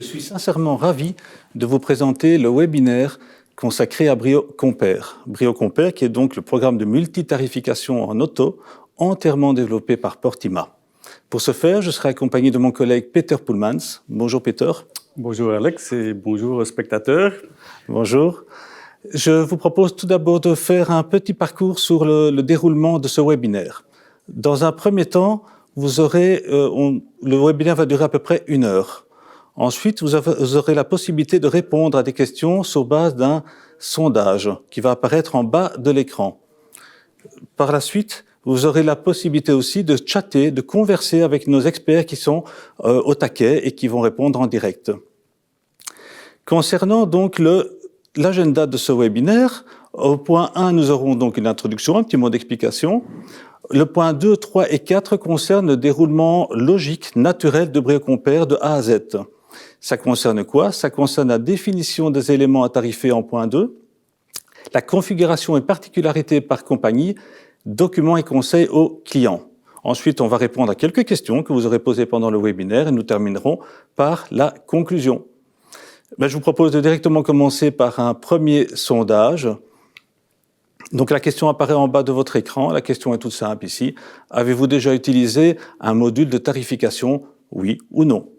Je suis sincèrement ravi de vous présenter le webinaire consacré à Brio Compare. Brio Compare qui est donc le programme de multitarification en auto entièrement développé par Portima. Pour ce faire, je serai accompagné de mon collègue Peter Poelmans. Bonjour Peter. Bonjour Alex et bonjour aux spectateurs. Bonjour. Je vous propose tout d'abord de faire un petit parcours sur le déroulement de ce webinaire. Dans un premier temps, le webinaire va durer à peu près 1 heure. Ensuite, vous aurez la possibilité de répondre à des questions sur base d'un sondage qui va apparaître en bas de l'écran. Par la suite, vous aurez la possibilité aussi de chatter, de converser avec nos experts qui sont au taquet et qui vont répondre en direct. Concernant donc l'agenda de ce webinaire, au point 1, nous aurons donc une introduction, un petit mot d'explication. Le point 2, 3 et 4 concernent le déroulement logique, naturel de Brio Compare de A à Z. Ça concerne quoi? Ça concerne la définition des éléments à tarifer en point 2, la configuration et particularités par compagnie, documents et conseils aux clients. Ensuite, on va répondre à quelques questions que vous aurez posées pendant le webinaire et nous terminerons par la conclusion. Je vous propose de directement commencer par un premier sondage. Donc la question apparaît en bas de votre écran. La question est toute simple ici. Avez-vous déjà utilisé un module de tarification, oui ou non?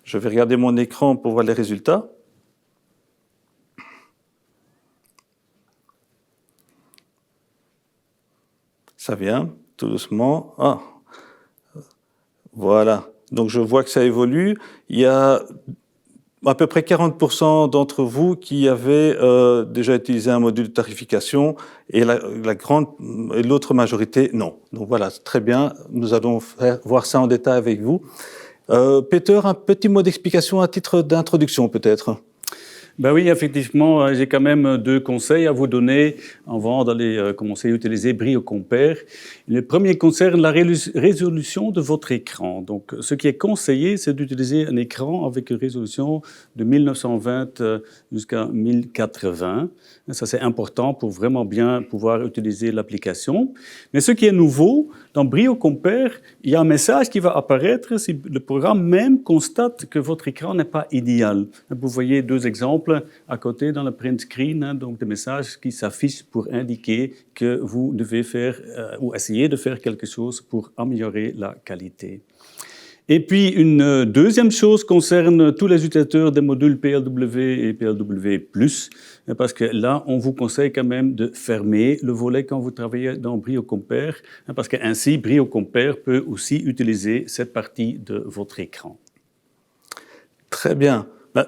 Je vais regarder mon écran pour voir les résultats. Ça vient, tout doucement. Ah, voilà. Donc je vois que ça évolue. Il y a à peu près 40% d'entre vous qui avaient déjà utilisé un module de tarification et l'autre majorité, non. Donc voilà, très bien. Nous allons voir ça en détail avec vous. Peter, un petit mot d'explication à titre d'introduction peut-être. Ben oui, effectivement, j'ai quand même 2 conseils à vous donner avant d'aller commencer à utiliser Brio Compare. Le premier concerne la résolution de votre écran. Donc, ce qui est conseillé, c'est d'utiliser un écran avec une résolution de 1920 jusqu'à 1080. Ça, c'est important pour vraiment bien pouvoir utiliser l'application. Mais ce qui est nouveau, dans Brio Compare, il y a un message qui va apparaître si le programme même constate que votre écran n'est pas idéal. Vous voyez 2 exemples à côté dans le print screen, donc des messages qui s'affichent pour indiquer que vous devez faire ou essayer de faire quelque chose pour améliorer la qualité. Et puis, une deuxième chose concerne tous les utilisateurs des modules PLW et PLW+, parce que là, on vous conseille quand même de fermer le volet quand vous travaillez dans Brio Compare, parce qu'ainsi, Brio Compare peut aussi utiliser cette partie de votre écran. Très bien.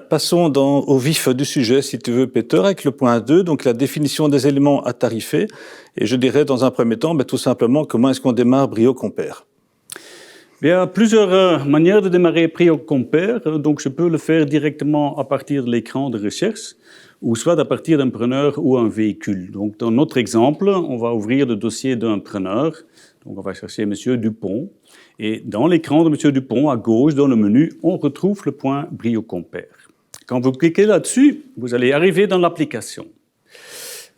Passons au vif du sujet, si tu veux, Peter, avec le point 2, donc la définition des éléments à tarifer. Et je dirais, dans un premier temps, tout simplement, comment est-ce qu'on démarre Brio Compare? Il y a plusieurs manières de démarrer Brio Compare. Donc, je peux le faire directement à partir de l'écran de recherche, ou soit à partir d'un preneur ou un véhicule. Donc, dans notre exemple, on va ouvrir le dossier d'un preneur. Donc, on va chercher Monsieur Dupont. Et dans l'écran de Monsieur Dupont, à gauche, dans le menu, on retrouve le point Brio Compare. Quand vous cliquez là-dessus, vous allez arriver dans l'application.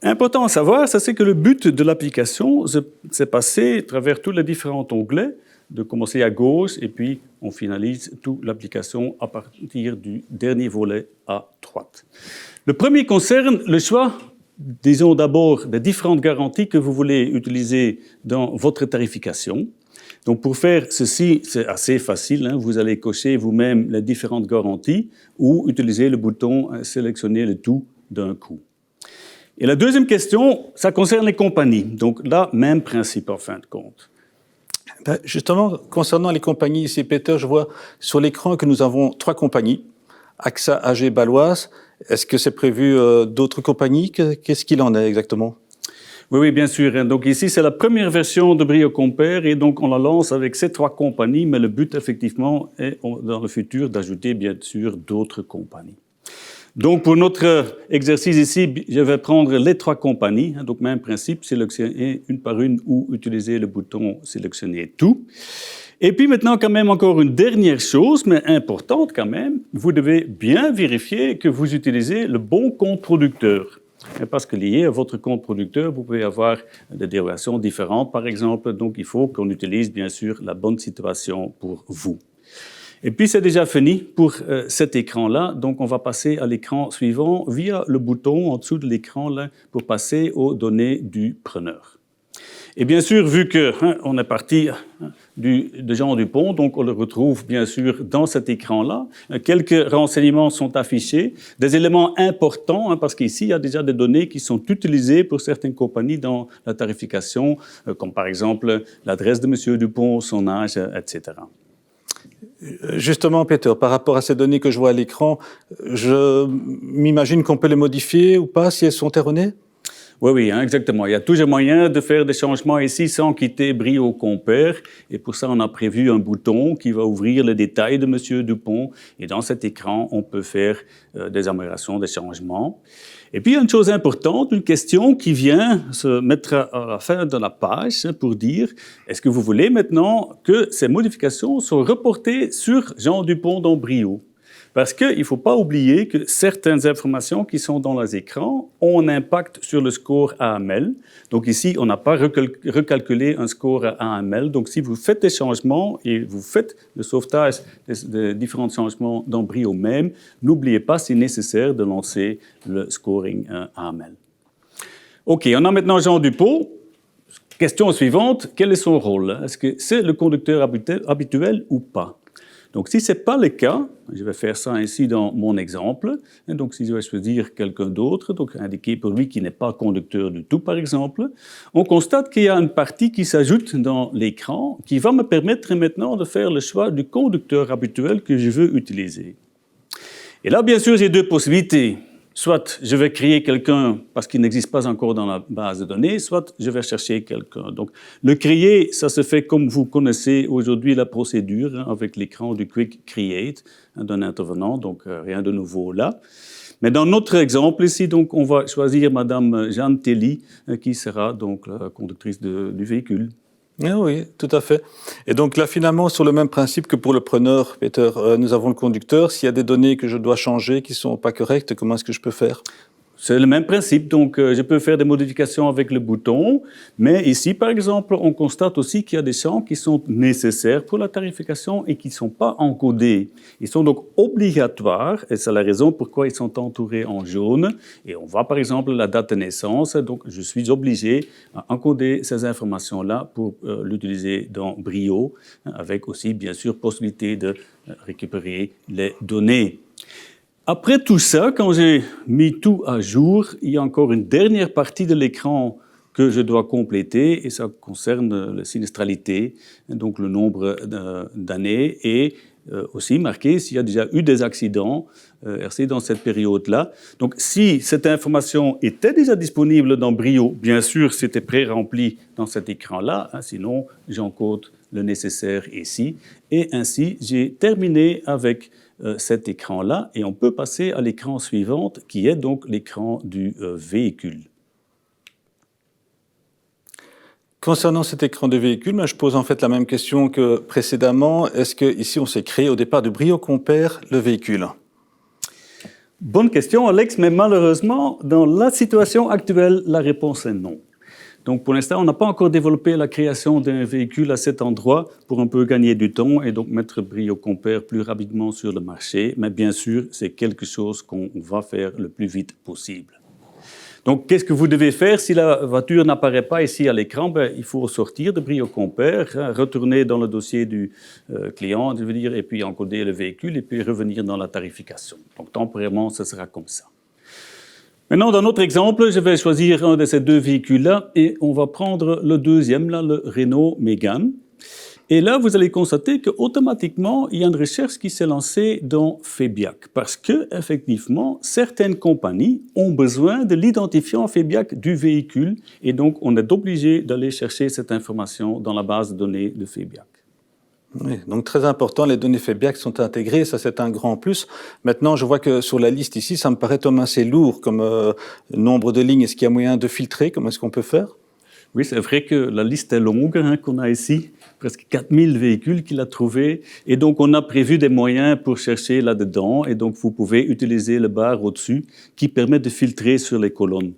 Important à savoir, c'est que le but de l'application, c'est passer à travers tous les différents onglets, de commencer à gauche et puis on finalise toute l'application à partir du dernier volet à droite. Le premier concerne le choix, disons d'abord, des différentes garanties que vous voulez utiliser dans votre tarification. Donc, pour faire ceci, c'est assez facile. Vous allez cocher vous-même les différentes garanties ou utiliser le bouton « Sélectionner le tout d'un coup ». Et la deuxième question, ça concerne les compagnies. Donc là, même principe en fin de compte. Justement, concernant les compagnies ici, Peter, je vois sur l'écran que nous avons 3 compagnies. AXA, AG, Baloise. Est-ce que c'est prévu d'autres compagnies? Qu'est-ce qu'il en est exactement? Oui, bien sûr. Donc ici, c'est la première version de Brio Compare et donc on la lance avec ces 3 compagnies, mais le but, effectivement, est dans le futur d'ajouter, bien sûr, d'autres compagnies. Donc, pour notre exercice ici, je vais prendre les 3 compagnies. Donc, même principe, sélectionner une par une ou utiliser le bouton « Sélectionner tout ». Et puis maintenant, quand même, encore une dernière chose, mais importante quand même, vous devez bien vérifier que vous utilisez le bon compte producteur. Parce que lié à votre compte producteur, vous pouvez avoir des dérogations différentes, par exemple. Donc, il faut qu'on utilise, bien sûr, la bonne situation pour vous. Et puis, c'est déjà fini pour cet écran-là. Donc, on va passer à l'écran suivant via le bouton en dessous de l'écran là, pour passer aux données du preneur. Et bien sûr, vu qu'on est parti de Jean Dupont, donc on le retrouve bien sûr dans cet écran-là. Quelques renseignements sont affichés, des éléments importants, parce qu'ici, il y a déjà des données qui sont utilisées pour certaines compagnies dans la tarification, comme par exemple l'adresse de M. Dupont, son âge, etc. Justement, Peter, par rapport à ces données que je vois à l'écran, je m'imagine qu'on peut les modifier ou pas si elles sont erronées? Oui, exactement. Il y a toujours moyen de faire des changements ici sans quitter Brio Compère. Et pour ça, on a prévu un bouton qui va ouvrir les détails de M. Dupont. Et dans cet écran, on peut faire des améliorations, des changements. Et puis, il y a une chose importante, une question qui vient se mettre à la fin de la page pour dire est-ce que vous voulez maintenant que ces modifications soient reportées sur Jean Dupont dans Brio? Parce qu'il ne faut pas oublier que certaines informations qui sont dans les écrans ont un impact sur le score AML. Donc ici, on n'a pas recalculé un score AML. Donc si vous faites des changements et vous faites le sauvetage des différents changements dans Brio même, n'oubliez pas, c'est nécessaire de lancer le scoring AML. OK, on a maintenant Jean Dupont. Question suivante, quel est son rôle? Est-ce que c'est le conducteur habituel ou pas? Donc, si ce n'est pas le cas, je vais faire ça ici dans mon exemple. Donc, si je vais choisir quelqu'un d'autre, donc indiquer pour lui qui n'est pas conducteur du tout, par exemple, on constate qu'il y a une partie qui s'ajoute dans l'écran qui va me permettre maintenant de faire le choix du conducteur habituel que je veux utiliser. Et là, bien sûr, j'ai deux possibilités. Soit je vais créer quelqu'un parce qu'il n'existe pas encore dans la base de données, soit je vais chercher quelqu'un. Donc, le créer, ça se fait comme vous connaissez aujourd'hui la procédure avec l'écran du Quick Create d'un intervenant, donc rien de nouveau là. Mais dans notre exemple ici, donc, on va choisir Madame Jeanne Telly, qui sera donc la conductrice du véhicule. Oui, tout à fait. Et donc là, finalement, sur le même principe que pour le preneur, Peter, nous avons le conducteur. S'il y a des données que je dois changer qui ne sont pas correctes, comment est-ce que je peux faire? C'est le même principe, donc je peux faire des modifications avec le bouton, mais ici, par exemple, on constate aussi qu'il y a des champs qui sont nécessaires pour la tarification et qui ne sont pas encodés. Ils sont donc obligatoires, et c'est la raison pourquoi ils sont entourés en jaune. Et on voit par exemple la date de naissance, donc je suis obligé à encoder ces informations-là pour l'utiliser dans Brio, avec aussi, bien sûr, possibilité de récupérer les données. Après tout ça, quand j'ai mis tout à jour, il y a encore une dernière partie de l'écran que je dois compléter et ça concerne la sinistralité, donc le nombre d'années et aussi marquer s'il y a déjà eu des accidents RC dans cette période-là. Donc si cette information était déjà disponible dans Brio, bien sûr c'était pré-rempli dans cet écran-là, sinon j'encode le nécessaire ici et ainsi j'ai terminé avec cet écran-là, et on peut passer à l'écran suivant, qui est donc l'écran du véhicule. Concernant cet écran de véhicule, je pose en fait la même question que précédemment. Est-ce qu'ici, on s'est créé au départ de Brio Compère le véhicule? Bonne question, Alex, mais malheureusement, dans la situation actuelle, la réponse est non. Donc, pour l'instant, on n'a pas encore développé la création d'un véhicule à cet endroit pour un peu gagner du temps et donc mettre Brio Compère plus rapidement sur le marché. Mais bien sûr, c'est quelque chose qu'on va faire le plus vite possible. Donc, qu'est-ce que vous devez faire si la voiture n'apparaît pas ici à l'écran? Il faut sortir de Brio Compère, retourner dans le dossier du client, je veux dire, et puis encoder le véhicule et puis revenir dans la tarification. Donc, temporairement, ce sera comme ça. Maintenant, dans notre exemple, je vais choisir un de ces deux véhicules-là et on va prendre le deuxième, là, le Renault Mégane. Et là, vous allez constater qu'automatiquement, il y a une recherche qui s'est lancée dans FEBIAC parce que, effectivement, certaines compagnies ont besoin de l'identifiant FEBIAC du véhicule et donc on est obligé d'aller chercher cette information dans la base de données de FEBIAC. Oui, donc très important, les données FEBIAC sont intégrées, ça c'est un grand plus. Maintenant, je vois que sur la liste ici, ça me paraît comme assez lourd comme nombre de lignes. Est-ce qu'il y a moyen de filtrer? Comment est-ce qu'on peut faire? Oui, c'est vrai que la liste est longue qu'on a ici, presque 4000 véhicules qu'il a trouvés. Et donc, on a prévu des moyens pour chercher là-dedans. Et donc, vous pouvez utiliser le bar au-dessus qui permet de filtrer sur les colonnes.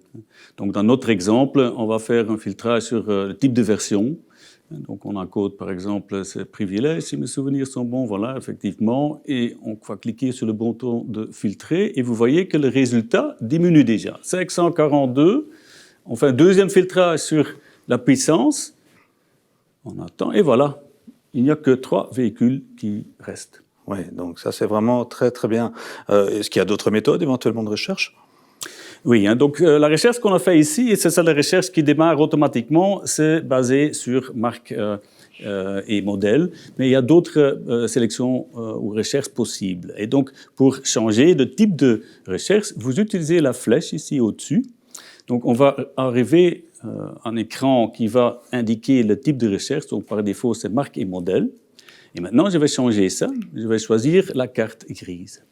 Donc, dans notre exemple, on va faire un filtrage sur le type de version. Donc on encode par exemple ces privilèges, si mes souvenirs sont bons, voilà, effectivement, et on va cliquer sur le bouton de filtrer, et vous voyez que le résultat diminue déjà. 542, on fait un deuxième filtrage sur la puissance, on attend, et voilà, il n'y a que 3 véhicules qui restent. Oui, donc ça c'est vraiment très très bien. Est-ce qu'il y a d'autres méthodes éventuellement de recherche? Oui, hein, donc la recherche qu'on a fait ici, et c'est ça la recherche qui démarre automatiquement, c'est basé sur marques et modèles, mais il y a d'autres sélections ou recherches possibles. Et donc, pour changer de type de recherche, vous utilisez la flèche ici au-dessus. Donc, on va arriver à un écran qui va indiquer le type de recherche, donc par défaut, c'est marque et modèle. Et maintenant, je vais changer ça, je vais choisir la carte grise.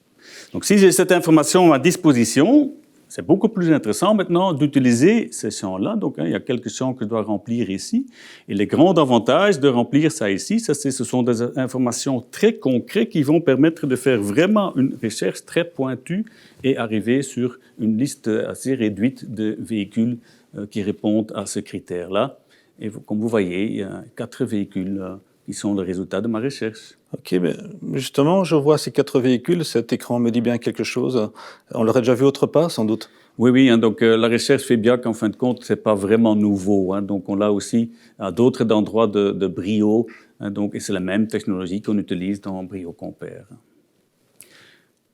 Donc, si j'ai cette information à disposition, c'est beaucoup plus intéressant maintenant d'utiliser ces champs-là. Donc, il y a quelques champs que je dois remplir ici. Et le grand avantage de remplir ça ici, ce sont des informations très concrètes qui vont permettre de faire vraiment une recherche très pointue et arriver sur une liste assez réduite de véhicules qui répondent à ce critère-là. Et comme vous voyez, il y a 4 véhicules qui sont le résultat de ma recherche. Ok, mais justement, je vois ces 4 véhicules, cet écran me dit bien quelque chose. On l'aurait déjà vu autre part, sans doute. Oui, hein, donc la recherche fait bien qu'en fin de compte, c'est pas vraiment nouveau. Hein, donc on l'a aussi à d'autres endroits de Brio, hein, donc, et c'est la même technologie qu'on utilise dans Brio Compare.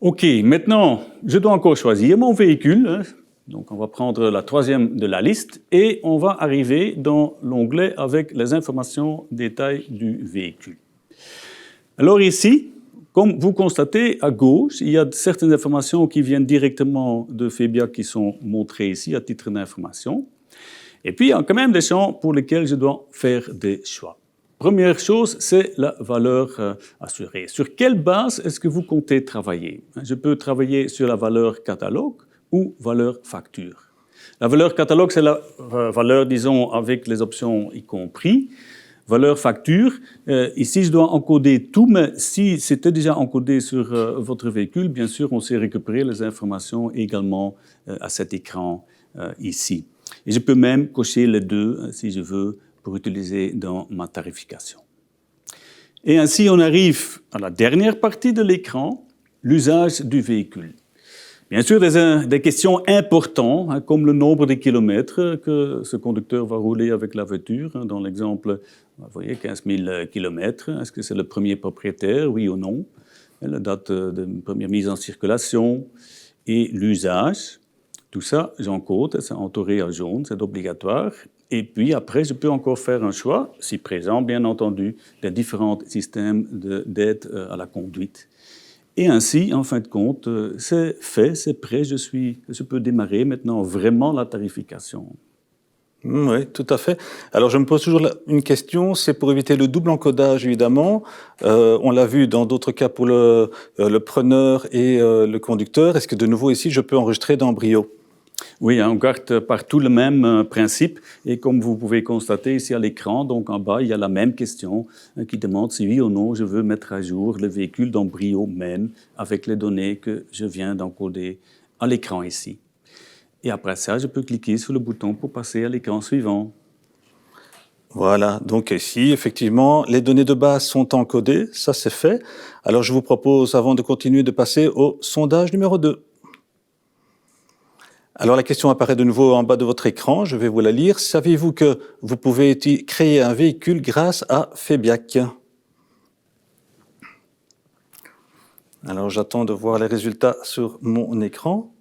Ok, maintenant, je dois encore choisir mon véhicule. Hein. Donc on va prendre la 3e de la liste et on va arriver dans l'onglet avec les informations détails du véhicule. Alors ici, comme vous constatez, à gauche, il y a certaines informations qui viennent directement de Febia qui sont montrées ici à titre d'information. Et puis, il y a quand même des champs pour lesquels je dois faire des choix. Première chose, c'est la valeur assurée. Sur quelle base est-ce que vous comptez travailler? Je peux travailler sur la valeur catalogue ou valeur facture. La valeur catalogue, c'est la valeur, disons, avec les options y compris. Valeur facture, ici je dois encoder tout, mais si c'était déjà encodé sur votre véhicule, bien sûr, on sait récupérer les informations également à cet écran ici. Et je peux même cocher les deux, si je veux, pour utiliser dans ma tarification. Et ainsi, on arrive à la dernière partie de l'écran, l'usage du véhicule. Bien sûr, des questions importantes, hein, comme le nombre de kilomètres que ce conducteur va rouler avec la voiture. Hein, dans l'exemple, vous voyez, 15 000 kilomètres. Est-ce que c'est le premier propriétaire, oui ou non? La date de première mise en circulation et l'usage. Tout ça, j'encode, c'est entouré à jaune, c'est obligatoire. Et puis après, je peux encore faire un choix, si présent, bien entendu, des différents systèmes d'aide à la conduite. Et ainsi, en fin de compte, c'est fait, c'est prêt, je peux démarrer maintenant vraiment la tarification. Oui, tout à fait. Alors, je me pose toujours une question, c'est pour éviter le double encodage, évidemment. On l'a vu dans d'autres cas pour le preneur et le conducteur. Est-ce que de nouveau ici, je peux enregistrer dans Brio? Oui, on garde partout le même principe. Et comme vous pouvez constater ici à l'écran, donc en bas, il y a la même question qui demande si oui ou non je veux mettre à jour le véhicule dans Brio même avec les données que je viens d'encoder à l'écran ici. Et après ça, je peux cliquer sur le bouton pour passer à l'écran suivant. Voilà, donc ici, effectivement, les données de base sont encodées, ça c'est fait. Alors je vous propose, avant de continuer, de passer au sondage numéro 2. Alors la question apparaît de nouveau en bas de votre écran, je vais vous la lire. Saviez-vous que vous pouvez créer un véhicule grâce à Febiac? Alors j'attends de voir les résultats sur mon écran.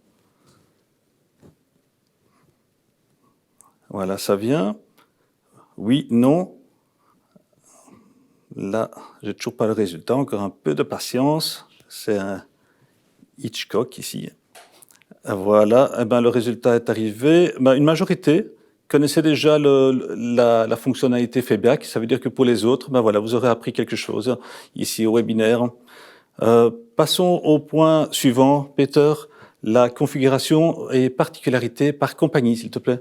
Voilà, ça vient. Oui, non. Là, j'ai toujours pas le résultat, encore un peu de patience. C'est un Hitchcock ici. Voilà, eh ben, le résultat est arrivé. Ben, une majorité connaissait déjà la fonctionnalité Febiac. Ça veut dire que pour les autres, ben voilà, vous aurez appris quelque chose ici au webinaire. Passons au point suivant, Peter, la configuration et particularités par compagnie, s'il te plaît.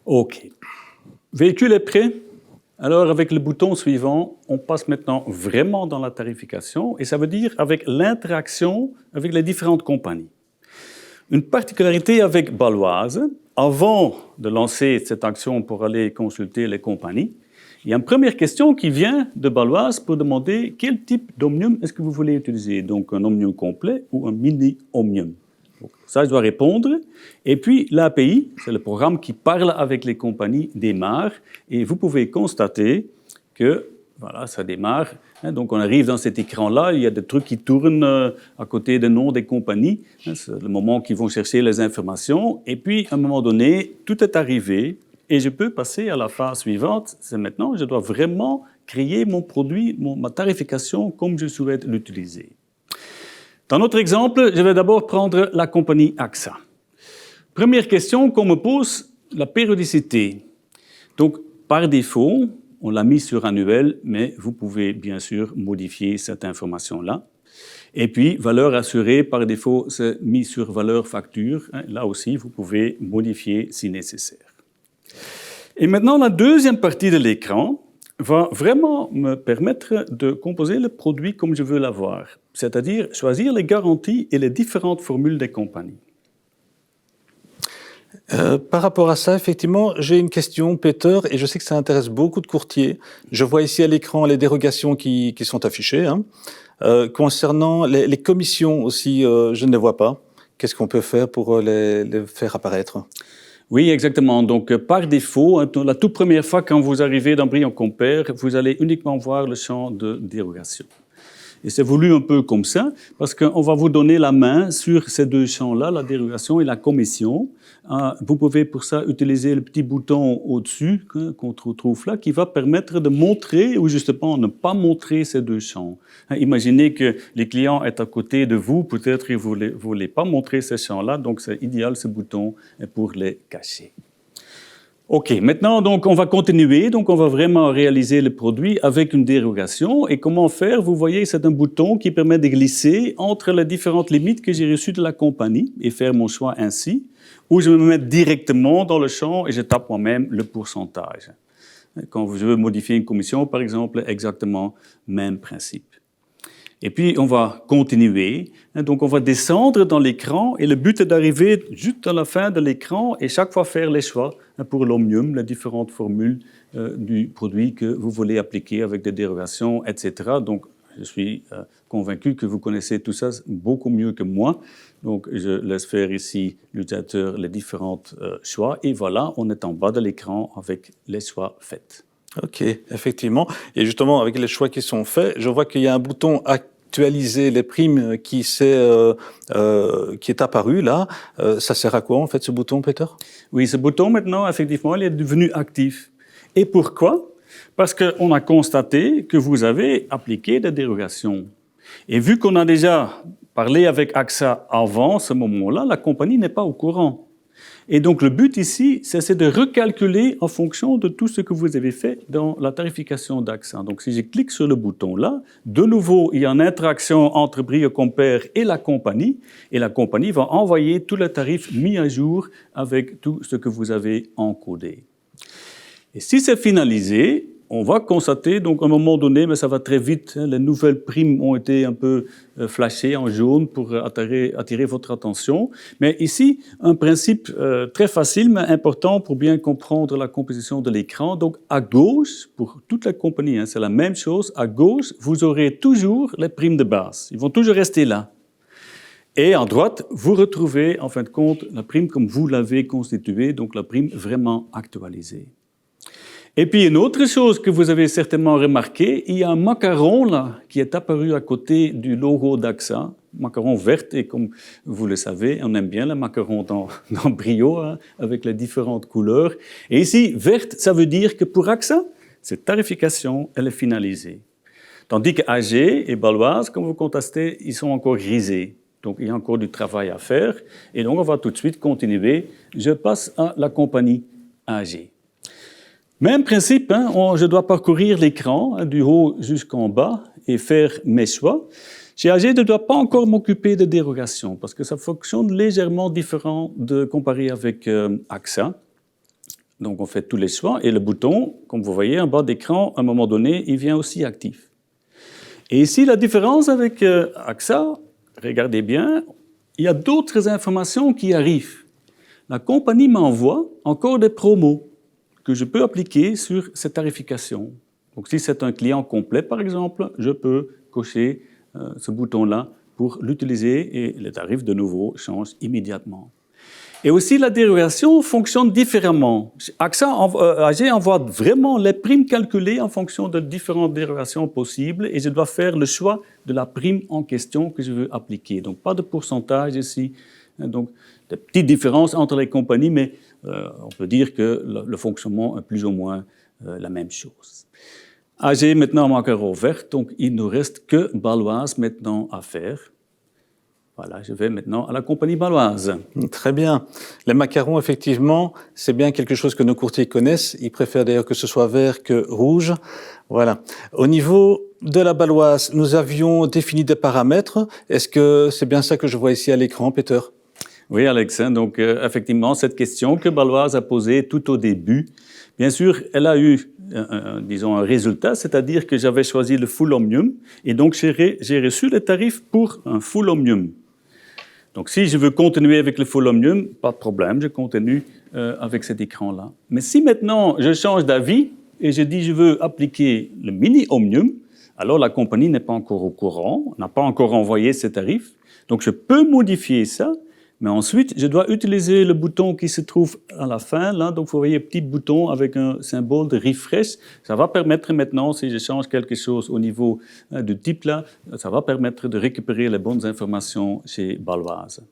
OK. Véhicule est prêt. Alors, avec le bouton suivant, on passe maintenant vraiment dans la tarification, et ça veut dire avec l'interaction avec les différentes compagnies. Une particularité avec Baloise, avant de lancer cette action pour aller consulter les compagnies, Il y a une première question qui vient de Baloise pour demander quel type d'omnium est-ce que vous voulez utiliser. Donc un omnium complet ou un mini-omnium. Donc, ça, je dois répondre. Et puis l'API, c'est le programme qui parle avec les compagnies, démarre. Et vous pouvez constater que voilà, ça démarre. Donc on arrive dans cet écran-là, il y a des trucs qui tournent à côté des noms des compagnies. C'est le moment qu'ils vont chercher les informations. Et puis, à un moment donné, tout est arrivé. Et je peux passer à la phase suivante. C'est maintenant, je dois vraiment créer mon produit, ma tarification comme je souhaite l'utiliser. Dans notre exemple, je vais d'abord prendre la compagnie AXA. Première question qu'on me pose, la périodicité. Donc, par défaut, on l'a mis sur annuel, mais vous pouvez bien sûr modifier cette information-là. Et puis, valeur assurée, par défaut, c'est mis sur valeur facture. Là aussi, vous pouvez modifier si nécessaire. Et maintenant, la deuxième partie de l'écran va vraiment me permettre de composer le produit comme je veux l'avoir, c'est-à-dire choisir les garanties et les différentes formules des compagnies. Par rapport à ça, effectivement, j'ai une question, Peter, et je sais que ça intéresse beaucoup de courtiers. Je vois ici à l'écran les dérogations qui sont affichées. Concernant les commissions aussi, je ne les vois pas. Qu'est-ce qu'on peut faire pour les faire apparaître ? Oui, exactement. Donc, par défaut, la toute première fois quand vous arrivez dans Brio Compare, vous allez uniquement voir le champ de dérogation. Et c'est voulu un peu comme ça, parce qu'on va vous donner la main sur ces deux champs-là, la dérogation et la commission. Vous pouvez pour ça utiliser le petit bouton au-dessus qu'on trouve là, qui va permettre de montrer ou justement ne pas montrer ces deux champs. Imaginez que les clients est à côté de vous, peut-être que vous ne voulez pas montrer ces champs-là, donc c'est idéal ce bouton pour les cacher. OK, maintenant, donc, on va continuer. Donc, on va vraiment réaliser le produit avec une dérogation. Et comment faire? Vous voyez, c'est un bouton qui permet de glisser entre les différentes limites que j'ai reçues de la compagnie et faire mon choix ainsi. Ou je vais me mettre directement dans le champ et je tape moi-même le pourcentage. Quand je veux modifier une commission, par exemple, exactement même principe. Et puis, on va continuer. Donc, on va descendre dans l'écran et le but est d'arriver juste à la fin de l'écran et chaque fois faire les choix pour l'omnium, les différentes formules du produit que vous voulez appliquer avec des dérogations, etc. Donc, je suis convaincu que vous connaissez tout ça beaucoup mieux que moi. Donc, je laisse faire ici l'utilisateur les différents choix. Et voilà, on est en bas de l'écran avec les choix faits. OK, effectivement. Et justement, avec les choix qui sont faits, je vois qu'il y a un bouton actualiser les primes qui est apparu là. Ça sert à quoi en fait ce bouton, Peter? Oui, ce bouton maintenant, effectivement, il est devenu actif. Et pourquoi? Parce qu'on a constaté que vous avez appliqué des dérogations. Et vu qu'on a déjà parlé avec AXA avant ce moment-là, la compagnie n'est pas au courant. Et donc, le but ici, c'est de recalculer en fonction de tout ce que vous avez fait dans la tarification d'AXA. Donc, si je clique sur le bouton là, de nouveau, il y a une interaction entre Brio Compare et la compagnie va envoyer tous les tarifs mis à jour avec tout ce que vous avez encodé. Et si c'est finalisé, on va constater, donc à un moment donné, mais ça va très vite, les nouvelles primes ont été un peu flashées en jaune pour attirer votre attention. Mais ici, un principe très facile, mais important pour bien comprendre la composition de l'écran. Donc à gauche, pour toute la compagnie, c'est la même chose, à gauche, vous aurez toujours les primes de base. Ils vont toujours rester là. Et à droite, vous retrouvez, en fin de compte, la prime comme vous l'avez constituée, donc la prime vraiment actualisée. Et puis, une autre chose que vous avez certainement remarqué, il y a un macaron là qui est apparu à côté du logo d'AXA, macaron vert, et comme vous le savez, on aime bien le macaron dans Brio, avec les différentes couleurs. Et ici, verte, ça veut dire que pour AXA, cette tarification, elle est finalisée. Tandis que AG et Baloise, comme vous constatez, ils sont encore grisés. Donc, il y a encore du travail à faire. Et donc, on va tout de suite continuer. Je passe à la compagnie AG. Même principe, je dois parcourir l'écran du haut jusqu'en bas et faire mes choix. Chez AG, je ne dois pas encore m'occuper de dérogations parce que ça fonctionne légèrement différent de comparer avec AXA. Donc, on fait tous les choix et le bouton, comme vous voyez en bas d'écran, à un moment donné, il vient aussi actif. Et ici, la différence avec AXA, regardez bien, il y a d'autres informations qui arrivent. La compagnie m'envoie encore des promos. que je peux appliquer sur cette tarification. Donc si c'est un client complet, par exemple, je peux cocher ce bouton-là pour l'utiliser et le tarif de nouveau change immédiatement. Et aussi, la dérogation fonctionne différemment. AG envoie vraiment les primes calculées en fonction de différentes dérogations possibles et je dois faire le choix de la prime en question que je veux appliquer. Donc, pas de pourcentage ici. Donc, des petites différences entre les compagnies, mais on peut dire que le fonctionnement est plus ou moins la même chose. AG maintenant macaron vert, donc il ne reste que Baloise maintenant à faire. Voilà, je vais maintenant à la compagnie baloise. Très bien. Les macarons, effectivement, c'est bien quelque chose que nos courtiers connaissent. Ils préfèrent d'ailleurs que ce soit vert que rouge. Voilà. Au niveau de la baloise, nous avions défini des paramètres. Est-ce que c'est bien ça que je vois ici à l'écran, Peter? Oui, Alex. Donc, effectivement, cette question que Baloise a posée tout au début, bien sûr, elle a eu, disons, un résultat, c'est-à-dire que j'avais choisi le full omnium et donc j'ai reçu les tarifs pour un full omnium. Donc, si je veux continuer avec le full omnium, pas de problème, je continue avec cet écran-là. Mais si maintenant je change d'avis et je dis je veux appliquer le mini omnium, alors la compagnie n'est pas encore au courant, n'a pas encore envoyé ses tarifs. Donc, je peux modifier ça, mais ensuite, je dois utiliser le bouton qui se trouve à la fin, là. Donc, vous voyez un petit bouton avec un symbole de refresh. Ça va permettre maintenant, si je change quelque chose au niveau du type là, ça va permettre de récupérer les bonnes informations chez Baloise.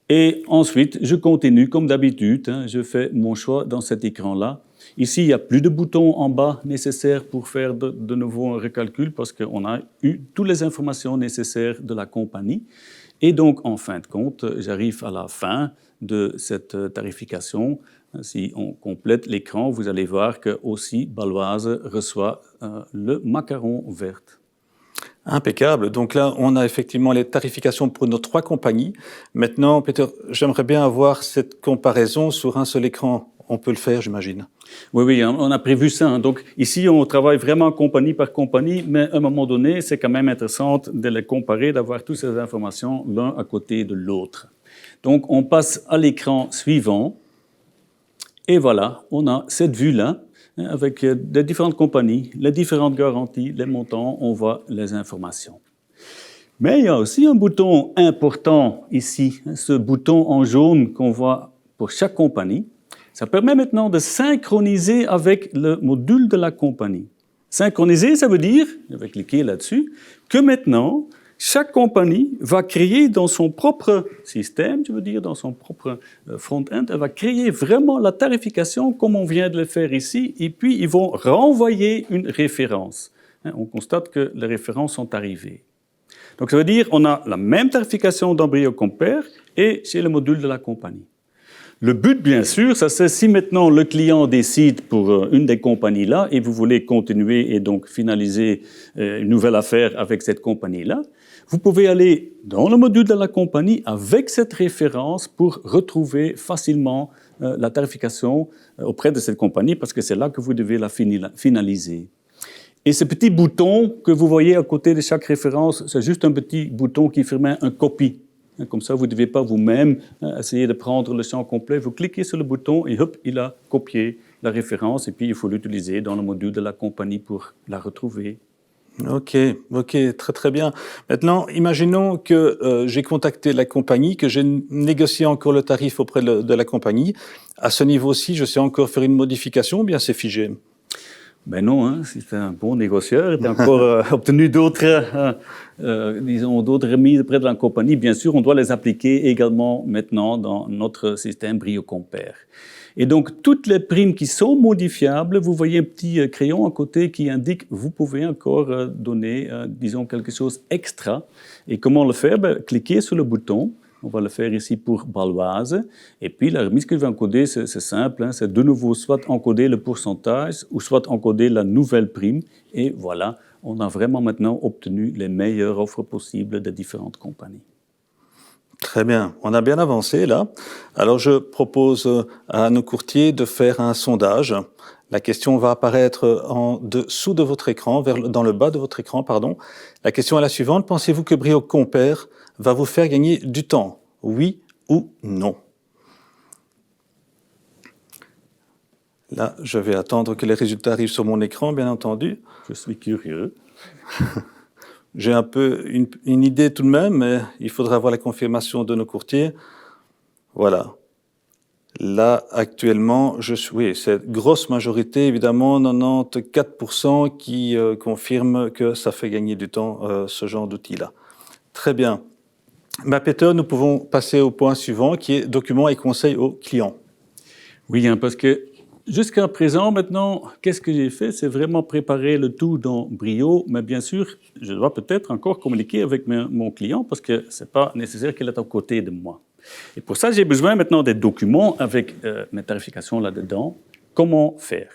Et ensuite, je continue comme d'habitude. Je fais mon choix dans cet écran-là. Ici, il n'y a plus de boutons en bas nécessaires pour faire de nouveau un recalcul parce qu'on a eu toutes les informations nécessaires de la compagnie. Et donc, en fin de compte, j'arrive à la fin de cette tarification. Si on complète l'écran, vous allez voir que aussi Baloise reçoit le macaron vert. Impeccable. Donc là, on a effectivement les tarifications pour nos 3 compagnies. Maintenant, Peter, j'aimerais bien avoir cette comparaison sur un seul écran. On peut le faire, j'imagine. Oui, on a prévu ça. Donc ici, on travaille vraiment compagnie par compagnie, mais à un moment donné, c'est quand même intéressant de les comparer, d'avoir toutes ces informations l'un à côté de l'autre. Donc on passe à l'écran suivant. Et voilà, on a cette vue-là, avec les différentes compagnies, les différentes garanties, les montants, on voit les informations. Mais il y a aussi un bouton important ici, ce bouton en jaune qu'on voit pour chaque compagnie. Ça permet maintenant de synchroniser avec le module de la compagnie. Synchroniser, ça veut dire, je vais cliquer là-dessus, que maintenant, chaque compagnie va créer dans son propre système, je veux dire dans son propre front-end, elle va créer vraiment la tarification comme on vient de le faire ici, et puis ils vont renvoyer une référence. On constate que les références sont arrivées. Donc ça veut dire qu'on a la même tarification dans Brio Compare et chez le module de la compagnie. Le but, bien sûr, ça c'est si maintenant le client décide pour une des compagnies-là et vous voulez continuer et donc finaliser une nouvelle affaire avec cette compagnie-là, vous pouvez aller dans le module de la compagnie avec cette référence pour retrouver facilement la tarification auprès de cette compagnie parce que c'est là que vous devez la finaliser. Et ce petit bouton que vous voyez à côté de chaque référence, c'est juste un petit bouton qui permet un copie. Comme ça, vous ne devez pas vous-même essayer de prendre le champ complet. Vous cliquez sur le bouton et hop, il a copié la référence et puis il faut l'utiliser dans le module de la compagnie pour la retrouver. Ok, très bien. Maintenant, imaginons que j'ai contacté la compagnie, que j'ai négocié encore le tarif auprès de la compagnie. À ce niveau-ci, je sais encore faire une modification ou bien c'est figé? Ben non, si c'est un bon négociateur, tu as encore obtenu d'autres remises auprès de la compagnie. Bien sûr, on doit les appliquer également maintenant dans notre système Brio Compare. Et donc, toutes les primes qui sont modifiables, vous voyez un petit crayon à côté qui indique vous pouvez encore donner, disons, quelque chose extra. Et comment le faire? Cliquez sur le bouton. On va le faire ici pour Baloise. Et puis, la remise que je vais encoder, c'est simple. C'est de nouveau soit encoder le pourcentage ou soit encoder la nouvelle prime. Et voilà, on a vraiment maintenant obtenu les meilleures offres possibles des différentes compagnies. Très bien, on a bien avancé là. Alors je propose à nos courtiers de faire un sondage. La question va apparaître en dessous de votre écran, dans le bas de votre écran, pardon. La question est la suivante. Pensez-vous que Brio Compare va vous faire gagner du temps? Oui ou non? Là, je vais attendre que les résultats arrivent sur mon écran, bien entendu. Je suis curieux. J'ai un peu une idée tout de même, mais il faudra avoir la confirmation de nos courtiers. Voilà. Là, actuellement, oui, c'est grosse majorité, évidemment, 94% qui confirment que ça fait gagner du temps, ce genre d'outil-là. Très bien. Peter, nous pouvons passer au point suivant, qui est documents et conseils aux clients. Oui, parce que jusqu'à présent, maintenant, qu'est-ce que j'ai fait? C'est vraiment préparer le tout dans Brio, mais bien sûr, je dois peut-être encore communiquer avec mon client parce que ce n'est pas nécessaire qu'il est à côté de moi. Et pour ça, j'ai besoin maintenant des documents avec mes tarifications là-dedans. Comment faire?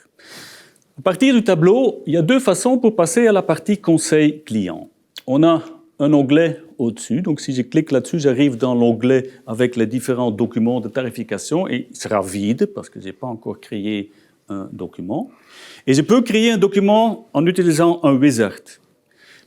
À partir du tableau, il y a deux façons pour passer à la partie conseil client. On a un onglet au-dessus. Donc, si je clique là-dessus, j'arrive dans l'onglet avec les différents documents de tarification et il sera vide parce que je n'ai pas encore créé un document. Et je peux créer un document en utilisant un wizard.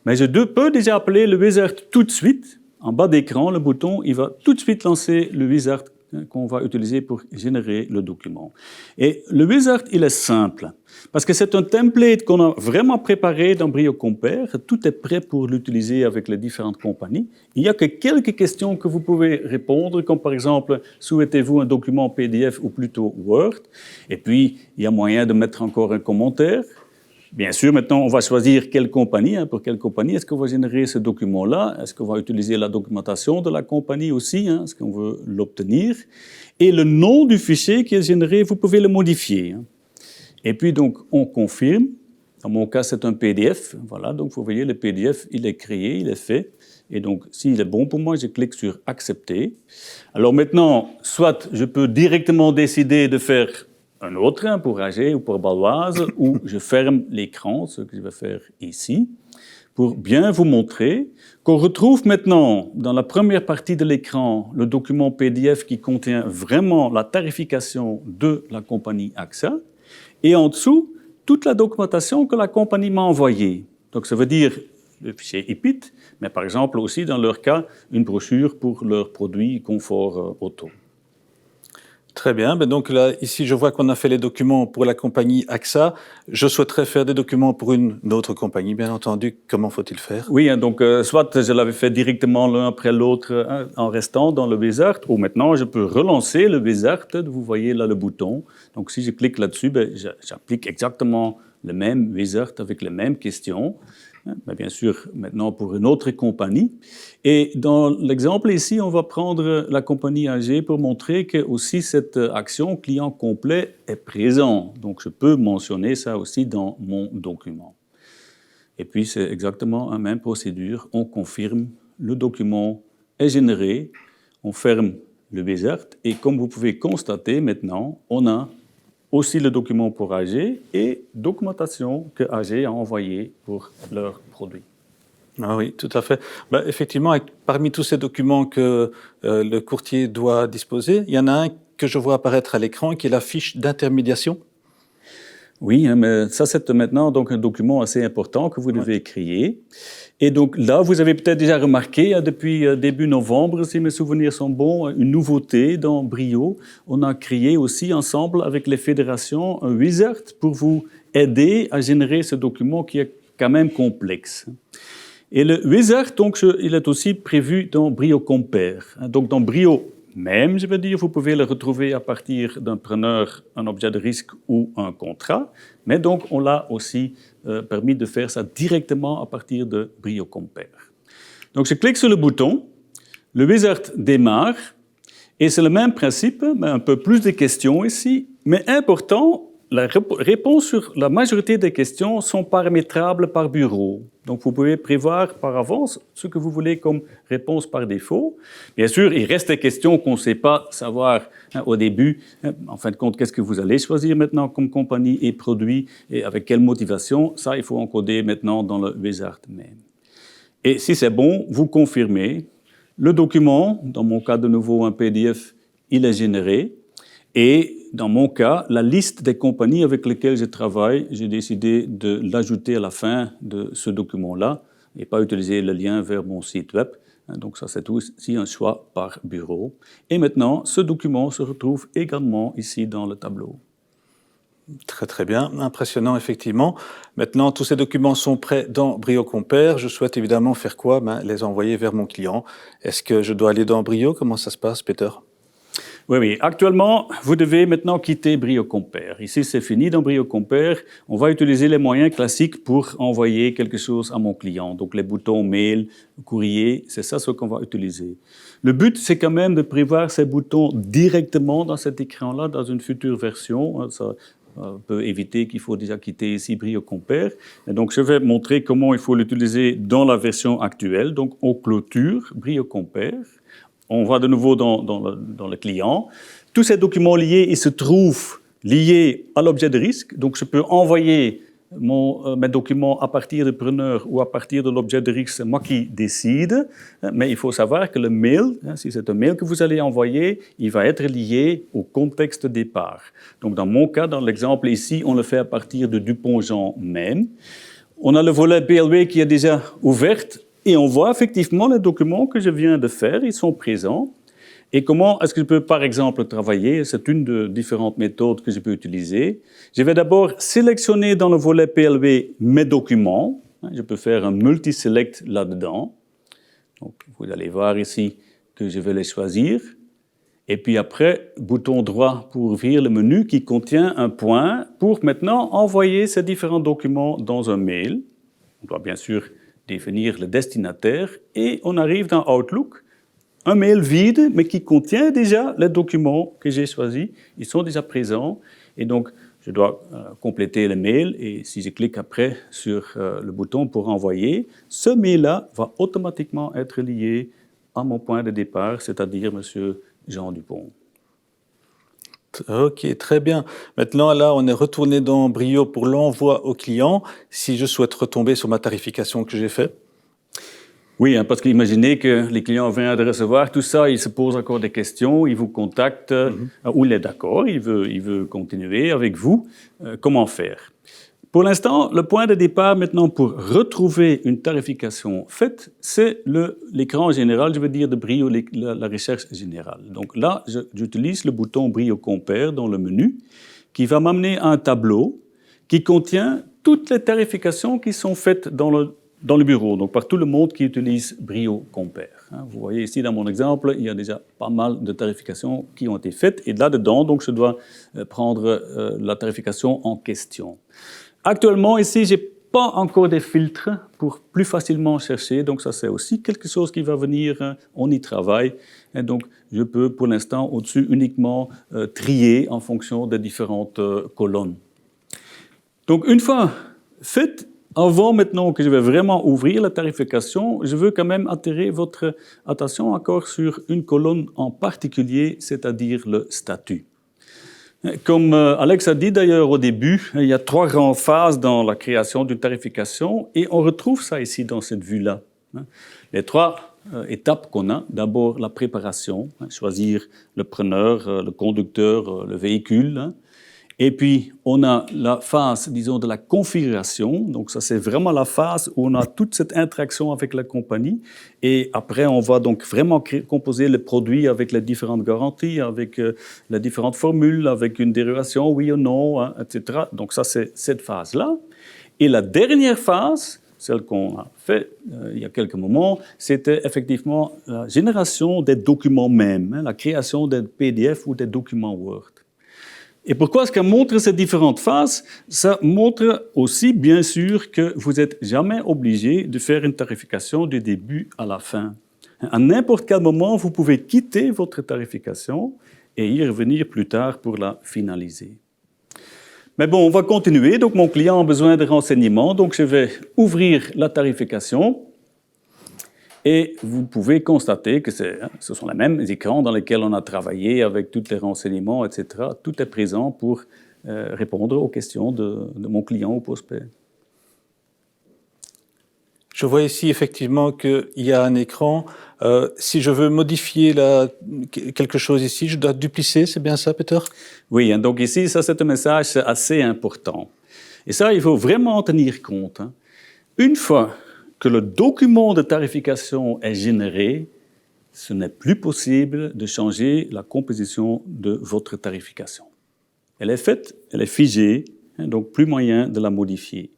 Mais je peux déjà appeler le wizard tout de suite. En bas d'écran, le bouton, il va tout de suite lancer le wizard qu'on va utiliser pour générer le document. Et le wizard, il est simple, parce que c'est un template qu'on a vraiment préparé dans Brio Compare. Tout est prêt pour l'utiliser avec les différentes compagnies. Il n'y a que quelques questions que vous pouvez répondre, comme par exemple, souhaitez-vous un document PDF ou plutôt Word? Et puis, il y a moyen de mettre encore un commentaire. Bien sûr, maintenant, on va choisir quelle compagnie. Pour quelle compagnie est-ce qu'on va générer ce document-là? Est-ce qu'on va utiliser la documentation de la compagnie aussi? Est-ce qu'on veut l'obtenir? Et le nom du fichier qui est généré, vous pouvez le modifier. Et puis, donc, on confirme. Dans mon cas, c'est un PDF. Voilà, donc vous voyez, le PDF, il est créé, il est fait. Et donc, s'il est bon pour moi, je clique sur « Accepter ». Alors maintenant, soit je peux directement décider de faire un autre pour AG ou pour Baloise, où je ferme l'écran, ce que je vais faire ici, pour bien vous montrer qu'on retrouve maintenant dans la première partie de l'écran le document PDF qui contient vraiment la tarification de la compagnie AXA, et en dessous, toute la documentation que la compagnie m'a envoyée. Donc ça veut dire le fichier EPIT, mais par exemple aussi dans leur cas, une brochure pour leur produit confort auto. Très bien. Donc là, ici, je vois qu'on a fait les documents pour la compagnie AXA. Je souhaiterais faire des documents pour une autre compagnie, bien entendu. Comment faut-il faire? Oui, donc soit je l'avais fait directement l'un après l'autre en restant dans le wizard, ou maintenant je peux relancer le wizard. Vous voyez là le bouton. Donc si je clique là-dessus, j'applique exactement le même wizard avec les mêmes questions. Mais bien sûr, maintenant pour une autre compagnie. Et dans l'exemple ici, on va prendre la compagnie AG pour montrer que aussi cette action client complet est présente. Donc je peux mentionner ça aussi dans mon document. Et puis c'est exactement la même procédure. On confirme, le document est généré, on ferme le wizard et comme vous pouvez constater maintenant, on a aussi le document pour AG et documentation que AG a envoyée pour leur produit. Ah oui, tout à fait. Effectivement, parmi tous ces documents que le courtier doit disposer, il y en a un que je vois apparaître à l'écran qui est la fiche d'intermédiation. Oui, mais ça c'est maintenant donc un document assez important que vous devez créer. Et donc là, vous avez peut-être déjà remarqué, depuis début novembre, si mes souvenirs sont bons, une nouveauté dans Brio. On a créé aussi ensemble avec les fédérations un wizard pour vous aider à générer ce document qui est quand même complexe. Et le wizard, donc, il est aussi prévu dans Brio Compare. Donc dans Brio même, je veux dire, vous pouvez le retrouver à partir d'un preneur, un objet de risque ou un contrat. Mais donc, on l'a aussi permis de faire ça directement à partir de Brio Compare. Donc, je clique sur le bouton, le wizard démarre, et c'est le même principe, mais un peu plus de questions ici. Mais important, la réponse sur la majorité des questions sont paramétrables par bureau. Donc, vous pouvez prévoir par avance ce que vous voulez comme réponse par défaut. Bien sûr, il reste des questions qu'on ne sait pas savoir au début. En fin de compte, qu'est-ce que vous allez choisir maintenant comme compagnie et produit et avec quelle motivation? Ça, il faut encoder maintenant dans le wizard même. Et si c'est bon, vous confirmez. Le document, dans mon cas de nouveau un PDF, il est généré. Et dans mon cas, la liste des compagnies avec lesquelles je travaille, j'ai décidé de l'ajouter à la fin de ce document-là et pas utiliser le lien vers mon site web. Donc ça, c'est aussi un choix par bureau. Et maintenant, ce document se retrouve également ici dans le tableau. Très très bien, impressionnant effectivement. Maintenant, tous ces documents sont prêts dans Brio Compare. Je souhaite évidemment faire quoi? Les envoyer vers mon client. Est-ce que je dois aller dans Brio? Comment ça se passe, Peter? Oui. Actuellement, vous devez maintenant quitter Brio Compare. Ici, c'est fini dans Brio Compare. On va utiliser les moyens classiques pour envoyer quelque chose à mon client. Donc, les boutons mail, courrier, c'est ça ce qu'on va utiliser. Le but, c'est quand même de prévoir ces boutons directement dans cet écran-là, dans une future version. Ça peut éviter qu'il faut déjà quitter ici Brio Compare. Et donc, je vais montrer comment il faut l'utiliser dans la version actuelle. Donc, on clôture Brio Compare. On va de nouveau dans le client. Tous ces documents liés, ils se trouvent liés à l'objet de risque. Donc, je peux envoyer mes documents à partir du preneur ou à partir de l'objet de risque, c'est moi qui décide. Mais il faut savoir que le mail, si c'est un mail que vous allez envoyer, il va être lié au contexte de départ. Donc, dans mon cas, dans l'exemple ici, on le fait à partir de Dupont-Jean même. On a le volet PLV qui est déjà ouvert. Et on voit effectivement les documents que je viens de faire, ils sont présents. Et comment est-ce que je peux, par exemple, travailler? C'est une des différentes méthodes que je peux utiliser. Je vais d'abord sélectionner dans le volet PLV mes documents. Je peux faire un multi-select là-dedans. Donc, vous allez voir ici que je vais les choisir. Et puis après, bouton droit pour ouvrir le menu qui contient un point pour maintenant envoyer ces différents documents dans un mail. On doit bien sûr définir le destinataire, et on arrive dans Outlook, un mail vide, mais qui contient déjà les documents que j'ai choisis. Ils sont déjà présents, et donc je dois compléter le mail, et si je clique après sur le bouton pour envoyer, ce mail-là va automatiquement être lié à mon point de départ, c'est-à-dire M. Jean Dupont. Ok, très bien. Maintenant, là, on est retourné dans Brio pour l'envoi au client. Si je souhaite retomber sur ma tarification que j'ai faite. Oui, parce qu'imaginez que les clients viennent de recevoir tout ça, ils se posent encore des questions, ils vous contactent, ou il est d'accord, il veut continuer avec vous. Comment faire? Pour l'instant, le point de départ maintenant pour retrouver une tarification faite, c'est l'écran général, je veux dire de Brio, la recherche générale. Donc là, j'utilise le bouton Brio Compare dans le menu, qui va m'amener à un tableau qui contient toutes les tarifications qui sont faites dans le bureau, donc par tout le monde qui utilise Brio Compare. Vous voyez ici dans mon exemple, il y a déjà pas mal de tarifications qui ont été faites, et là-dedans, donc, je dois prendre la tarification en question. Actuellement, ici, je n'ai pas encore des filtres pour plus facilement chercher, donc ça c'est aussi quelque chose qui va venir, on y travaille, et donc je peux pour l'instant au-dessus uniquement trier en fonction des différentes colonnes. Donc une fois fait, avant maintenant que je vais vraiment ouvrir la tarification, je veux quand même attirer votre attention encore sur une colonne en particulier, c'est-à-dire le statut. Comme Alex a dit d'ailleurs au début, il y a 3 grandes phases dans la création d'une tarification et on retrouve ça ici dans cette vue-là. Les 3 étapes qu'on a, d'abord la préparation, choisir le preneur, le conducteur, le véhicule. Et puis, on a la phase, disons, de la configuration. Donc, ça, c'est vraiment la phase où on a toute cette interaction avec la compagnie. Et après, on va donc vraiment composer le produit avec les différentes garanties, avec les différentes formules, avec une dérivation, oui ou non, etc. Donc, ça, c'est cette phase-là. Et la dernière phase, celle qu'on a fait il y a quelques moments, c'était effectivement la génération des documents même, la création des PDF ou des documents Word. Et pourquoi est-ce qu'elle montre ces différentes phases? Ça montre aussi, bien sûr, que vous n'êtes jamais obligé de faire une tarification du début à la fin. À n'importe quel moment, vous pouvez quitter votre tarification et y revenir plus tard pour la finaliser. Mais bon, on va continuer. Donc, mon client a besoin de renseignements. Donc, je vais ouvrir la tarification. Et vous pouvez constater que ce sont les mêmes écrans dans lesquels on a travaillé avec tous les renseignements, etc. Tout est présent pour répondre aux questions de mon client ou prospect. Je vois ici effectivement qu'il y a un écran. Si je veux modifier quelque chose ici, je dois duplicer, c'est bien ça, Peter? Oui, donc ici, ça c'est un message assez important. Et ça, il faut vraiment en tenir compte. Une fois que le document de tarification est généré, ce n'est plus possible de changer la composition de votre tarification. Elle est faite, elle est figée, donc plus moyen de la modifier.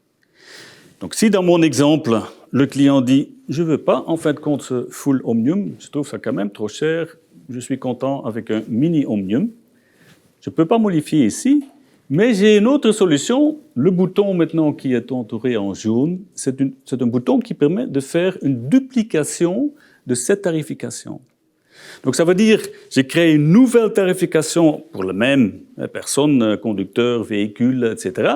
Donc si dans mon exemple, le client dit « je ne veux pas en fin de compte ce full Omnium, je trouve ça quand même trop cher, je suis content avec un mini Omnium », je ne peux pas modifier ici, mais j'ai une autre solution. Le bouton maintenant qui est entouré en jaune, c'est un bouton qui permet de faire une duplication de cette tarification. Donc ça veut dire que j'ai créé une nouvelle tarification pour le même personne, conducteur, véhicule, etc.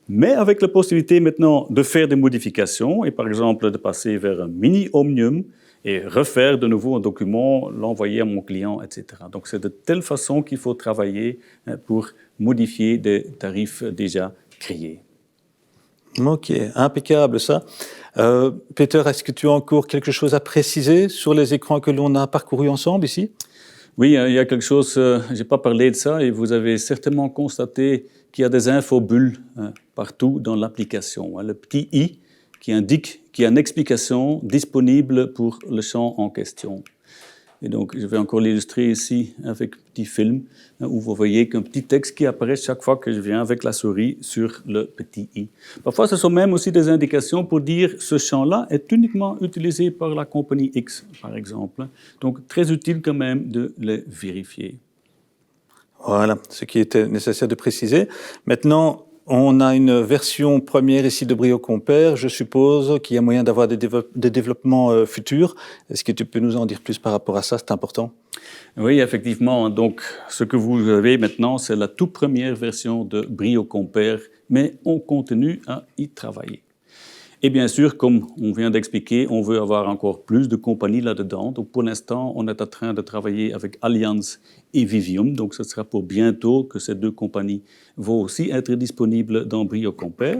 Mais avec la possibilité maintenant de faire des modifications et par exemple de passer vers un mini Omnium et refaire de nouveau un document, l'envoyer à mon client, etc. Donc c'est de telle façon qu'il faut travailler pour modifier des tarifs déjà créés. Ok, impeccable ça. Peter, est-ce que tu as encore quelque chose à préciser sur les écrans que l'on a parcourus ensemble ici? Oui, il y a quelque chose, je n'ai pas parlé de ça, et vous avez certainement constaté qu'il y a des infobulles partout dans l'application. Le petit i qui indique qu'il y a une explication disponible pour le champ en question. Et donc, je vais encore l'illustrer ici avec un petit film où vous voyez qu'un petit texte qui apparaît chaque fois que je viens avec la souris sur le petit i. Parfois, ce sont même aussi des indications pour dire ce champ-là est uniquement utilisé par la compagnie X, par exemple. Donc, très utile quand même de les vérifier. Voilà, ce qui était nécessaire de préciser. Maintenant, on a une version première ici de Brio Compare. Je suppose qu'il y a moyen d'avoir des développements futurs. Est-ce que tu peux nous en dire plus par rapport à ça? C'est important. Oui, effectivement. Donc, ce que vous avez maintenant, c'est la toute première version de Brio Compare, mais on continue à y travailler. Et bien sûr, comme on vient d'expliquer, on veut avoir encore plus de compagnies là-dedans. Donc, pour l'instant, on est en train de travailler avec Allianz et Vivium. Donc, ce sera pour bientôt que ces deux compagnies vont aussi être disponibles dans Brio Compare.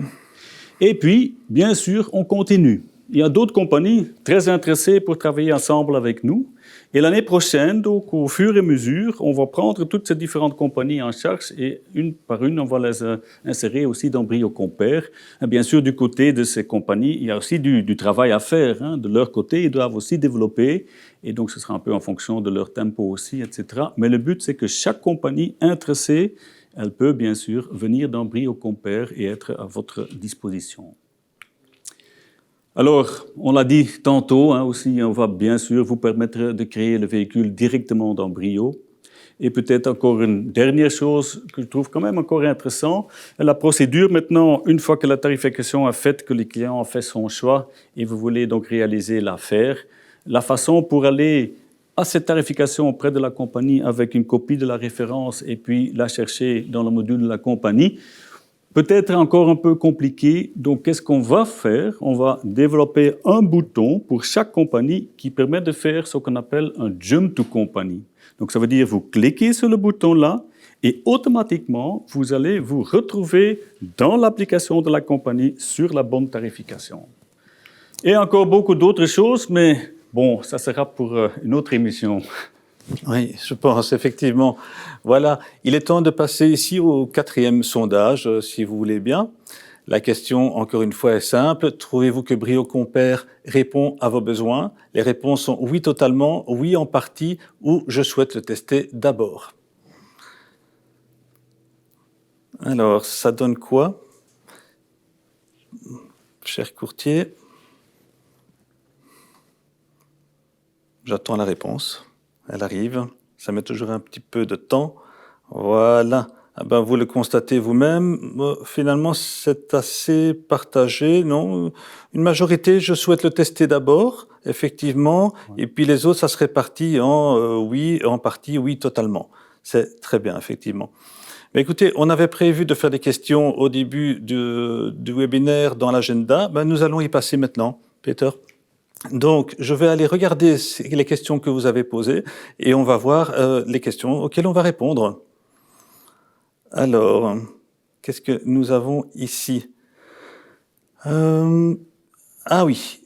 Et puis, bien sûr, on continue. Il y a d'autres compagnies très intéressées pour travailler ensemble avec nous. Et l'année prochaine, donc, au fur et à mesure, on va prendre toutes ces différentes compagnies en charge et une par une, on va les insérer aussi dans Brio Compare. Et bien sûr, du côté de ces compagnies, il y a aussi du travail à faire. Hein. De leur côté, ils doivent aussi développer. Et donc, ce sera un peu en fonction de leur tempo aussi, etc. Mais le but, c'est que chaque compagnie intéressée, elle peut bien sûr venir dans Brio Compare et être à votre disposition. Alors, on l'a dit tantôt aussi, on va bien sûr vous permettre de créer le véhicule directement dans Brio. Et peut-être encore une dernière chose que je trouve quand même encore intéressant, la procédure maintenant, une fois que la tarification est faite, que le client a fait son choix et vous voulez donc réaliser l'affaire, la façon pour aller à cette tarification auprès de la compagnie avec une copie de la référence et puis la chercher dans le module de la compagnie, peut-être encore un peu compliqué. Donc, qu'est-ce qu'on va faire? On va développer un bouton pour chaque compagnie qui permet de faire ce qu'on appelle un Jump to Company. Donc, ça veut dire que vous cliquez sur le bouton-là et automatiquement, vous allez vous retrouver dans l'application de la compagnie sur la bonne tarification. Et encore beaucoup d'autres choses, mais bon, ça sera pour une autre émission. Oui, je pense, effectivement. Voilà, il est temps de passer ici au 4e sondage, si vous voulez bien. La question, encore une fois, est simple. Trouvez-vous que Brio Compare répond à vos besoins? Les réponses sont oui totalement, oui en partie, ou je souhaite le tester d'abord. Alors, ça donne quoi, cher courtier? J'attends la réponse. Elle arrive. Ça met toujours un petit peu de temps. Voilà. Ah ben, vous le constatez vous-même. Finalement, c'est assez partagé, non? Une majorité, je souhaite le tester d'abord, effectivement. Ouais. Et puis les autres, ça se répartit en oui, en partie, oui, totalement. C'est très bien, effectivement. Mais écoutez, on avait prévu de faire des questions au début du webinaire dans l'agenda. Ben, nous allons y passer maintenant. Peter? Donc, je vais aller regarder les questions que vous avez posées et on va voir les questions auxquelles on va répondre. Alors, qu'est-ce que nous avons ici? Ah oui,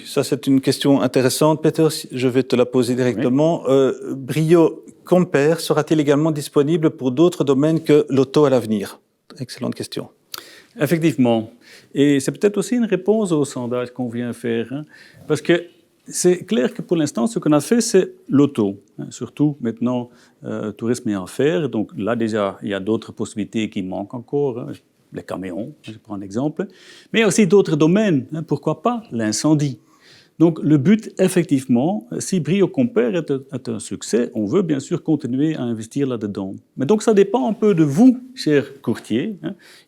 ça c'est une question intéressante, Peter, je vais te la poser directement. Oui. Brio Compare sera-t-il également disponible pour d'autres domaines que l'auto à l'avenir? Excellente question. Effectivement. Et c'est peut-être aussi une réponse au sondage qu'on vient faire. Hein, parce que C'est clair que pour l'instant, ce qu'on a fait, c'est l'auto. Surtout maintenant, tourisme et affaires. Donc là, déjà, il y a d'autres possibilités qui manquent encore. Les camions, je prends un exemple. Mais il y a aussi d'autres domaines. Pourquoi pas l'incendie? Donc le but, effectivement, si Brio Compère est un succès, on veut bien sûr continuer à investir là-dedans. Mais donc ça dépend un peu de vous, chers courtiers.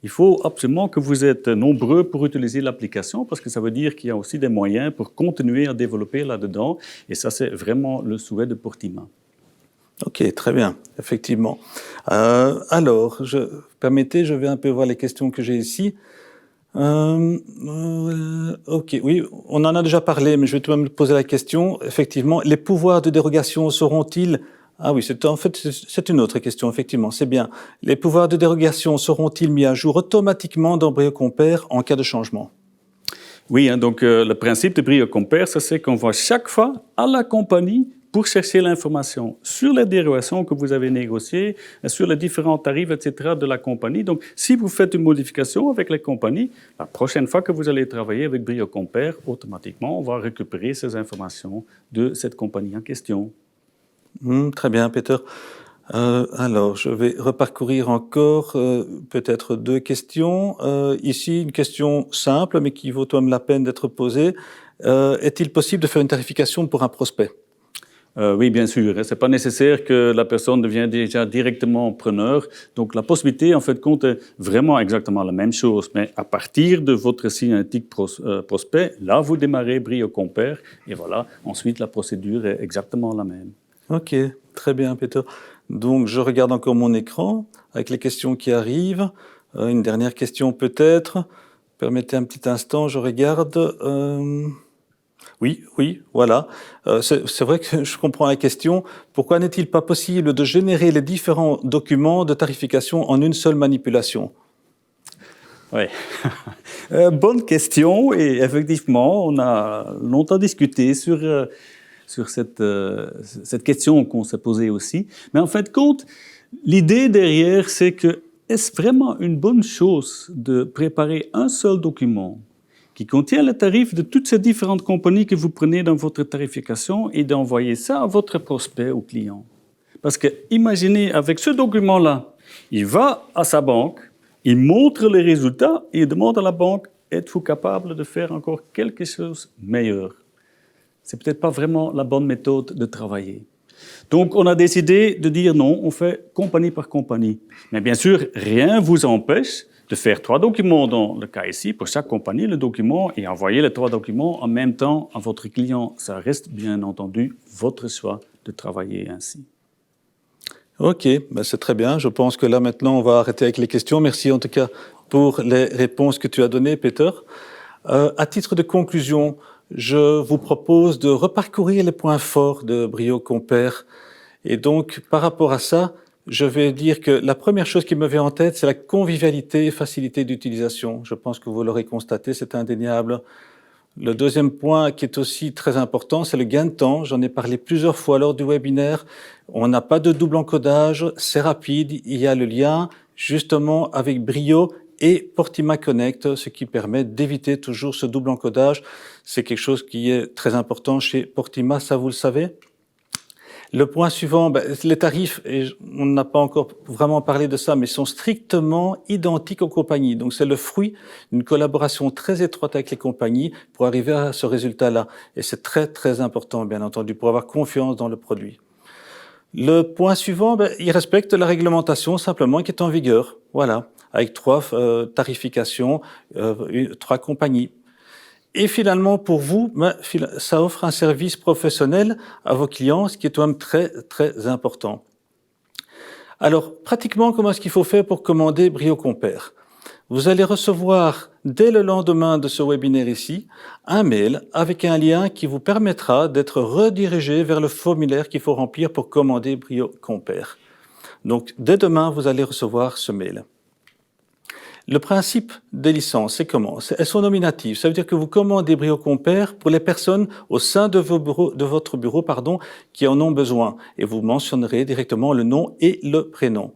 Il faut absolument que vous êtes nombreux pour utiliser l'application, parce que ça veut dire qu'il y a aussi des moyens pour continuer à développer là-dedans. Et ça, c'est vraiment le souhait de Portima. Ok, très bien, effectivement. Alors, permettez, je vais un peu voir les questions que j'ai ici. Ok, oui, on en a déjà parlé, mais je vais tout de même poser la question. Effectivement, les pouvoirs de dérogation seront-ils... Ah oui, c'est une autre question, effectivement, c'est bien. Les pouvoirs de dérogation seront-ils mis à jour automatiquement dans Brio Compère en cas de changement? Oui, donc le principe de Brio Compère, c'est qu'on va chaque fois à la compagnie pour chercher l'information sur les dérogations que vous avez négociées, sur les différents tarifs, etc. de la compagnie. Donc, si vous faites une modification avec les compagnies, la prochaine fois que vous allez travailler avec Brio Compère, automatiquement, on va récupérer ces informations de cette compagnie en question. Très bien, Peter. Alors, je vais reparcourir encore peut-être deux questions. Ici, une question simple, mais qui vaut tout de même la peine d'être posée. Est-il possible de faire une tarification pour un prospect? Oui, bien sûr. Ce n'est pas nécessaire que la personne devienne déjà directement preneur. Donc, la possibilité, en fait, compte est vraiment exactement la même chose. Mais à partir de votre signalétique prospect, là, vous démarrez Brio Compère. Et voilà, ensuite, la procédure est exactement la même. Ok, très bien, Peter. Donc, je regarde encore mon écran avec les questions qui arrivent. Une dernière question peut-être. Permettez un petit instant, je regarde. Oui, voilà. C'est vrai que je comprends la question. Pourquoi n'est-il pas possible de générer les différents documents de tarification en une seule manipulation? Oui, bonne question. Et effectivement, on a longtemps discuté sur cette question qu'on s'est posée aussi. Mais en fait, l'idée derrière, c'est que est-ce vraiment une bonne chose de préparer un seul document qui contient le tarif de toutes ces différentes compagnies que vous prenez dans votre tarification et d'envoyer ça à votre prospect ou client? Parce que imaginez, avec ce document-là, il va à sa banque, il montre les résultats et il demande à la banque, êtes-vous capable de faire encore quelque chose de meilleur? C'est peut-être pas vraiment la bonne méthode de travailler. Donc, on a décidé de dire non, on fait compagnie par compagnie. Mais bien sûr, rien ne vous empêche de faire 3 documents dans le cas ici, pour chaque compagnie, le document, et envoyer les 3 documents en même temps à votre client. Ça reste bien entendu votre choix de travailler ainsi. Ok, ben c'est très bien. Je pense que là maintenant on va arrêter avec les questions. Merci en tout cas pour les réponses que tu as données, Peter. À titre de conclusion, je vous propose de reparcourir les points forts de Brio Compère. Et donc, par rapport à ça, je vais dire que la première chose qui me vient en tête, c'est la convivialité et facilité d'utilisation. Je pense que vous l'aurez constaté, c'est indéniable. Le deuxième point qui est aussi très important, c'est le gain de temps. J'en ai parlé plusieurs fois lors du webinaire. On n'a pas de double encodage, c'est rapide. Il y a le lien justement avec Brio et Portima Connect, ce qui permet d'éviter toujours ce double encodage. C'est quelque chose qui est très important chez Portima, ça vous le savez. Le point suivant, les tarifs, et on n'a pas encore vraiment parlé de ça, mais sont strictement identiques aux compagnies. Donc c'est le fruit d'une collaboration très étroite avec les compagnies pour arriver à ce résultat-là. Et c'est très très important, bien entendu, pour avoir confiance dans le produit. Le point suivant, il respecte la réglementation simplement qui est en vigueur. Voilà, avec 3 tarifications, 3 compagnies. Et finalement, pour vous, ça offre un service professionnel à vos clients, ce qui est quand même très, très important. Alors, pratiquement, comment est-ce qu'il faut faire pour commander Brio Compère? Vous allez recevoir, dès le lendemain de ce webinaire ici, un mail avec un lien qui vous permettra d'être redirigé vers le formulaire qu'il faut remplir pour commander Brio Compère. Donc, dès demain, vous allez recevoir ce mail. Le principe des licences, c'est comment? Elles sont nominatives. Ça veut dire que vous commandez Brio Compère pour les personnes au sein de votre bureau, qui en ont besoin. Et vous mentionnerez directement le nom et le prénom.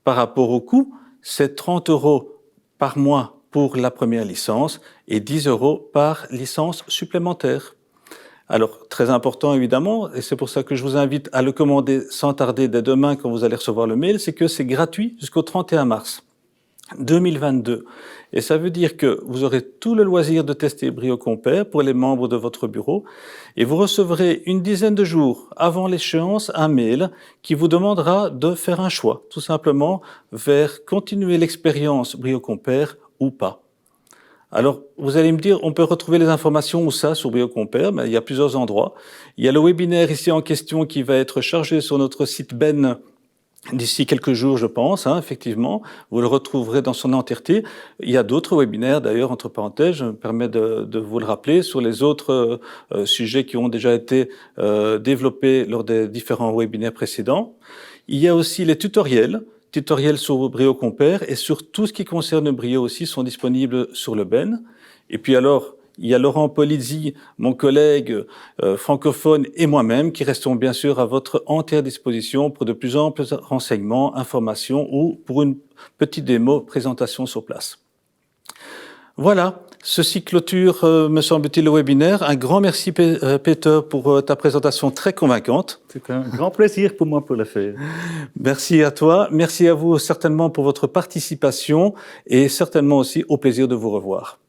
Par rapport au coût, c'est 30 € par mois pour la première licence et 10 € par licence supplémentaire. Alors, très important évidemment, et c'est pour ça que je vous invite à le commander sans tarder dès demain quand vous allez recevoir le mail, c'est que c'est gratuit jusqu'au 31 mars 2022. Et ça veut dire que vous aurez tout le loisir de tester Brio Compare pour les membres de votre bureau et vous recevrez une dizaine de jours avant l'échéance un mail qui vous demandera de faire un choix, tout simplement vers continuer l'expérience Brio Compare ou pas. Alors, vous allez me dire, on peut retrouver les informations où ça sur Brio Compare, mais il y a plusieurs endroits. Il y a le webinaire ici en question qui va être chargé sur notre site Ben d'ici quelques jours, je pense, effectivement. Vous le retrouverez dans son entièreté. Il y a d'autres webinaires, d'ailleurs, entre parenthèses, je me permets de vous le rappeler, sur les autres sujets qui ont déjà été développés lors des différents webinaires précédents. Il y a aussi les tutoriels sur Brio Compare et sur tout ce qui concerne Brio aussi sont disponibles sur le Ben. Et puis alors, il y a Laurent Polizzi, mon collègue francophone et moi-même qui restons bien sûr à votre entière disposition pour de plus amples renseignements, informations ou pour une petite démo, présentation sur place. Voilà, ceci clôture, me semble-t-il, le webinaire. Un grand merci, Peter, pour ta présentation très convaincante. C'est un grand plaisir pour moi pour le faire. Merci à toi. Merci à vous certainement pour votre participation et certainement aussi au plaisir de vous revoir.